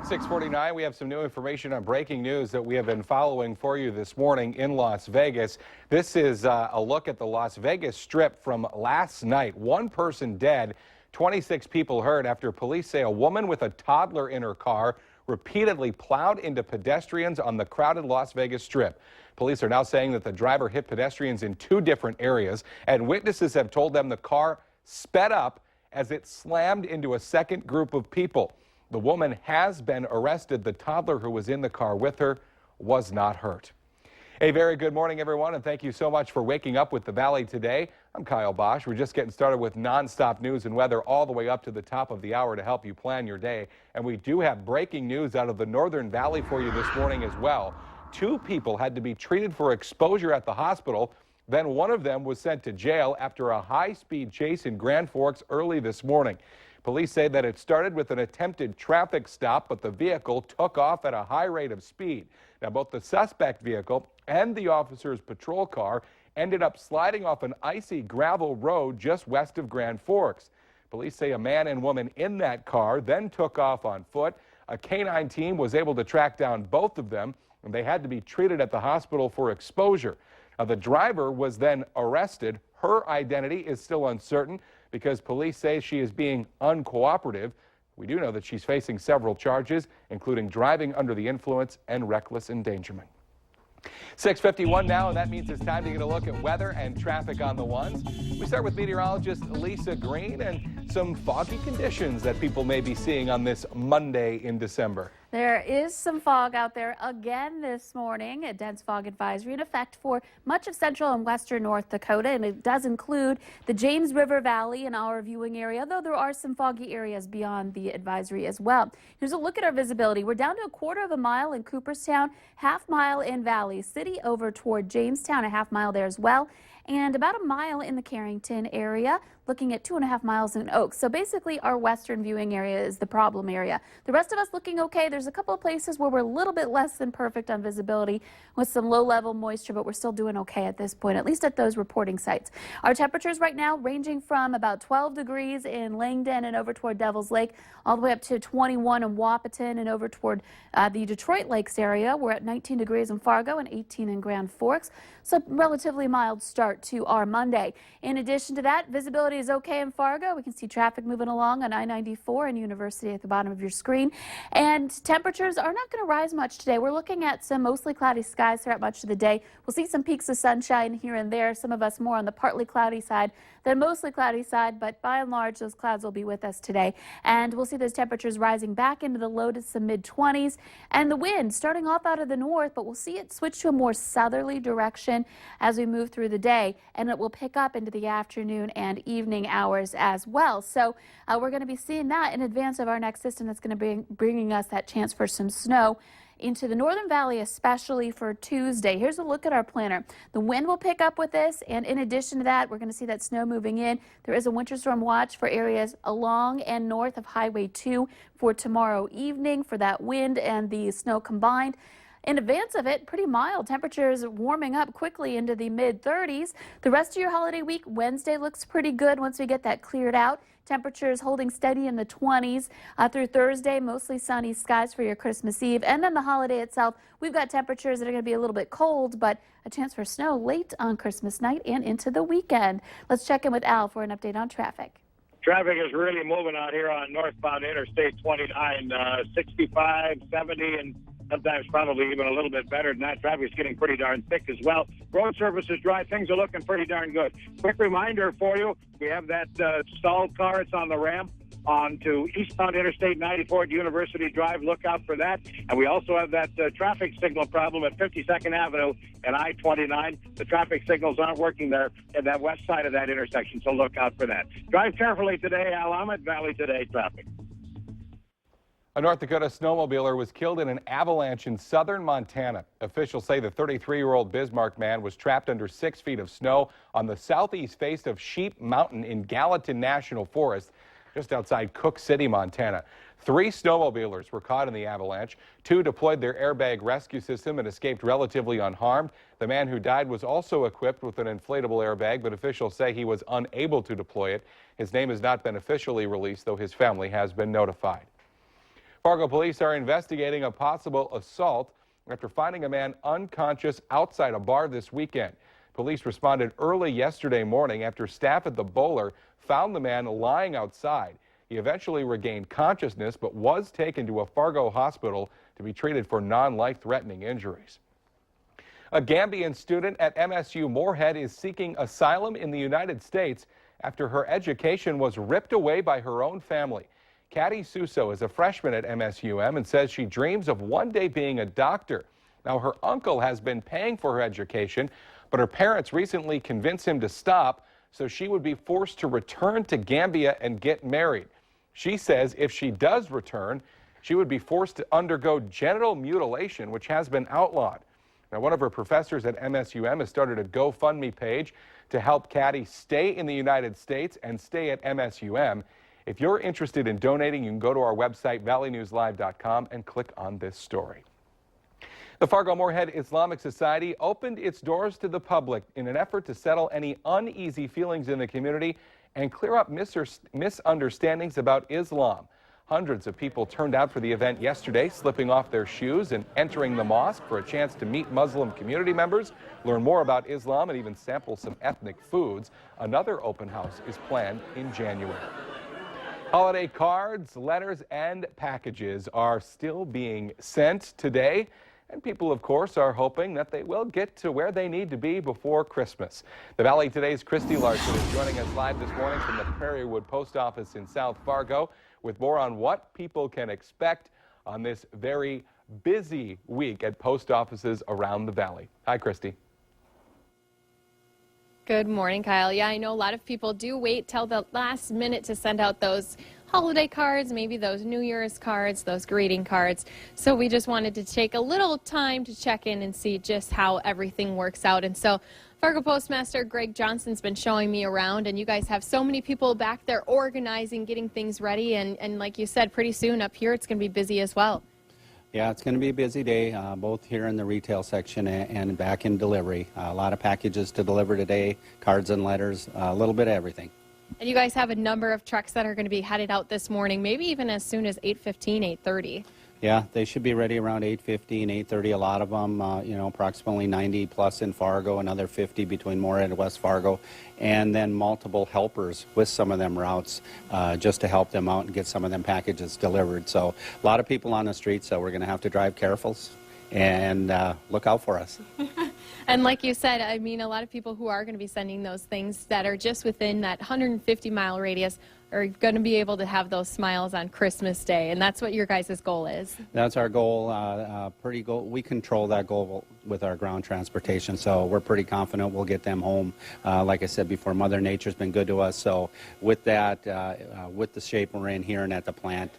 6:49, we have some new information on breaking news that we have been following for you this morning in Las Vegas. This is a look at the Las Vegas Strip from last night. One person dead, 26 people hurt after police say a woman with a toddler in her car repeatedly plowed into pedestrians on the crowded Las Vegas Strip. Police are now saying that the driver hit pedestrians in two different areas, and witnesses have told them the car sped up as it slammed into a second group of people. The woman has been arrested. The toddler who was in the car with her was not hurt. A very good morning, everyone, and thank you so much for waking up with the Valley today. I'm Kyle Bosch. We're just getting started with nonstop news and weather all the way up to the top of the hour to help you plan your day. And we do have breaking news out of the Northern Valley for you this morning as well. Two people had to be treated for exposure at the hospital. Then one of them was sent to jail after a high-speed chase in Grand Forks early this morning. Police say that it started with an attempted traffic stop, but the vehicle took off at a high rate of speed. Now, both the suspect vehicle and the officer's patrol car ended up sliding off an icy gravel road just west of Grand Forks. Police say a man and woman in that car then took off on foot. A canine team was able to track down both of them, and they had to be treated at the hospital for exposure. Now, the driver was then arrested. Her identity is still uncertain because police say she is being uncooperative. We do know that she's facing several charges, including driving under the influence and reckless endangerment. 6:51 now, and that means it's time to get a look at weather and traffic on the ones. We start with meteorologist Lisa Green and some foggy conditions that people may be seeing on this Monday in December. There is some fog out there again this morning. A dense fog advisory in effect for much of central and western North Dakota, and it does include the James River Valley in our viewing area, though there are some foggy areas beyond the advisory as well. Here's a look at our visibility. We're down to a quarter of a mile in Cooperstown, half mile in Valley City over toward Jamestown, a half mile there as well, and about a mile in the Carrington area, looking at 2.5 miles in Oaks. So basically our western viewing area is the problem area. The rest of us looking okay. There's a couple of places where we're a little bit less than perfect on visibility with some low level moisture, but we're still doing okay at this point, at least at those reporting sites. Our temperatures right now ranging from about 12 degrees in Langdon and over toward Devil's Lake, all the way up to 21 in Wahpeton and over toward the Detroit Lakes area. We're at 19 degrees in Fargo and 18 in Grand Forks. So relatively mild start to our Monday. In addition to that, visibility is okay in Fargo. We can see traffic moving along on I-94 and University at the bottom of your screen. And temperatures are not going to rise much today. We're looking at some mostly cloudy skies throughout much of the day. We'll see some peaks of sunshine here and there. Some of us more on the partly cloudy side than mostly cloudy side, but by and large, those clouds will be with us today. And we'll see those temperatures rising back into the low to some mid-20s. And the wind starting off out of the north, but we'll see it switch to a more southerly direction as we move through the day, and it will pick up into the afternoon and evening hours as well. So we're going to be seeing that in advance of our next system that's going to be bringing us that chance for some snow into the Northern Valley, especially for Tuesday. Here's a look at our planner. The wind will pick up with this, and in addition to that, we're going to see that snow moving in. There is a winter storm watch for areas along and north of Highway 2 for tomorrow evening for that wind and the snow combined. In advance of it, pretty mild temperatures warming up quickly into the mid-30s. The rest of your holiday week, Wednesday looks pretty good once we get that cleared out. Temperatures holding steady in the 20s through Thursday, mostly sunny skies for your Christmas Eve. And then the holiday itself, we've got temperatures that are going to be a little bit cold, but a chance for snow late on Christmas night and into the weekend. Let's check in with Al for an update on traffic. Traffic is really moving out here on northbound Interstate 29, 65, 70, and sometimes probably even a little bit better than that. Traffic is getting pretty darn thick as well. Road surface is dry. Things are looking pretty darn good. Quick reminder for you, we have that stalled car. It's on the ramp onto eastbound Interstate 94 at University Drive. Look out for that. And we also have that traffic signal problem at 52nd Avenue and I-29. The traffic signals aren't working there at that west side of that intersection, so look out for that. Drive carefully today. Al Ahmed, Valley Today traffic. A North Dakota snowmobiler was killed in an avalanche in southern Montana. Officials say the 33-year-old Bismarck man was trapped under 6 feet of snow on the southeast face of Sheep Mountain in Gallatin National Forest, just outside Cook City, Montana. 3 snowmobilers were caught in the avalanche. 2 deployed their airbag rescue system and escaped relatively unharmed. The man who died was also equipped with an inflatable airbag, but officials say he was unable to deploy it. His name has not been officially released, though his family has been notified. Fargo police are investigating a possible assault after finding a man unconscious outside a bar this weekend. Police responded early yesterday morning after staff at the bowler found the man lying outside. He eventually regained consciousness but was taken to a Fargo hospital to be treated for non-life-threatening injuries. A Gambian student at MSU Moorhead is seeking asylum in the United States after her education was ripped away by her own family. Caddy Suso is a freshman at MSUM and says she dreams of one day being a doctor. Now, her uncle has been paying for her education, but her parents recently convinced him to stop so she would be forced to return to Gambia and get married. She says if she does return, she would be forced to undergo genital mutilation, which has been outlawed. Now, one of her professors at MSUM has started a GoFundMe page to help Caddy stay in the United States and stay at MSUM. If you're interested in donating, you can go to our website, valleynewslive.com, and click on this story. The Fargo Moorhead Islamic Society opened its doors to the public in an effort to settle any uneasy feelings in the community and clear up misunderstandings about Islam. Hundreds of people turned out for the event yesterday, slipping off their shoes and entering the mosque for a chance to meet Muslim community members, learn more about Islam, and even sample some ethnic foods. Another open house is planned in January. Holiday cards, letters, and packages are still being sent today. And people, of course, are hoping that they will get to where they need to be before Christmas. The Valley Today's Christy Larson is joining us live this morning from the Prairie Wood Post Office in South Fargo with more on what people can expect on this very busy week at post offices around the valley. Hi, Christy. Good morning, Kyle. Yeah, I know a lot of people do wait till the last minute to send out those holiday cards, maybe those New Year's cards, those greeting cards. So we just wanted to take a little time to check in and see just how everything works out. And so Fargo Postmaster Greg Johnson's been showing me around, and you guys have so many people back there organizing, getting things ready. And like you said, pretty soon up here it's going to be busy as well. Yeah, it's going to be a busy day, both here in the retail section and back in delivery. A lot of packages to deliver today, cards and letters, a little bit of everything. And you guys have a number of trucks that are going to be headed out this morning, maybe even as soon as 8:15, 8:30. Yeah, they should be ready around 8:15, 8:30. A lot of them, approximately 90 plus in Fargo, another 50 between Moorhead and West Fargo, and then multiple helpers with some of them routes just to help them out and get some of them packages delivered. So a lot of people on the street, so we're going to have to drive careful and look out for us. And like you said, I mean, a lot of people who are going to be sending those things that are just within that 150-mile radius are going to be able to have those smiles on Christmas Day, and that's what your guys' goal is. That's our goal. We control that goal with our ground transportation, so we're pretty confident we'll get them home. Like I said before, Mother Nature's been good to us, so with that, with the shape we're in here and at the plant,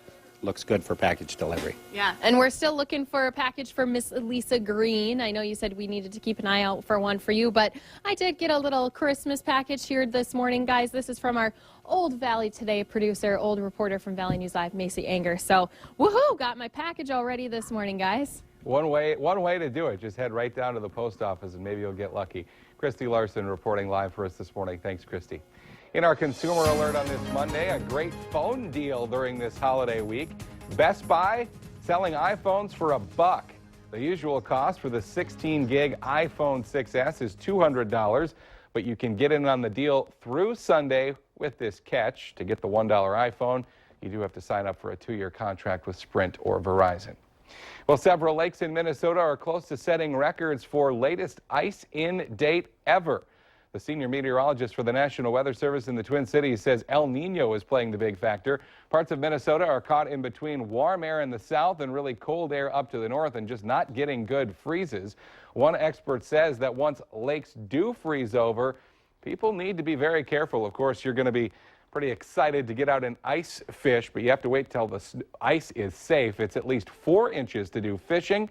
looks good for package delivery. Yeah, and we're still looking for a package for Miss Lisa Green. I know you said we needed to keep an eye out for one for you, but I did get a little Christmas package here this morning, guys. This is from our Old Valley Today producer, old reporter from Valley News Live, Macy Anger. So, woohoo, got my package already this morning, guys. One way to do it. Just head right down to the post office and maybe you'll get lucky. Christy Larson reporting live for us this morning. Thanks, Christy. In our consumer alert on this Monday, a great phone deal during this holiday week. Best Buy selling iPhones for $1. The usual cost for the 16-gig iPhone 6s is $200, but you can get in on the deal through Sunday with this catch. To get the $1 iPhone, you do have to sign up for a 2-year contract with Sprint or Verizon. Well, several lakes in Minnesota are close to setting records for latest ice-in date ever. The senior meteorologist for the National Weather Service in the Twin Cities says El Nino is playing the big factor. Parts of Minnesota are caught in between warm air in the south and really cold air up to the north and just not getting good freezes. One expert says that once lakes do freeze over, people need to be very careful. Of course, you're going to be pretty excited to get out and ice fish, but you have to wait till the ice is safe. It's at least 4 inches to do fishing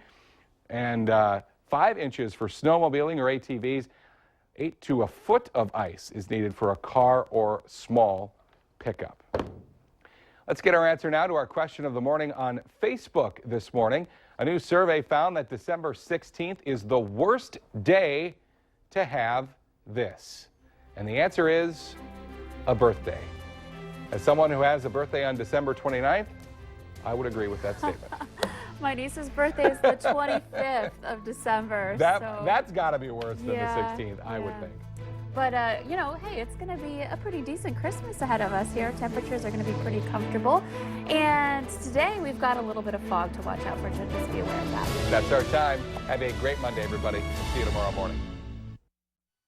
and 5 inches for snowmobiling or ATVs. 8 to a foot of ice is needed for a car or small pickup. Let's get our answer now to our question of the morning on Facebook this morning. A new survey found that December 16th is the worst day to have this. And the answer is a birthday. As someone who has a birthday on December 29th, I would agree with that statement. My niece's birthday is the 25th of December. So, That's got to be worse than yeah, the 16th, I would yeah. think. But, you know, hey, it's going to be a pretty decent Christmas ahead of us here. Temperatures are going to be pretty comfortable. And today we've got a little bit of fog to watch out for, so just be aware of that. That's our time. Have a great Monday, everybody. See you tomorrow morning.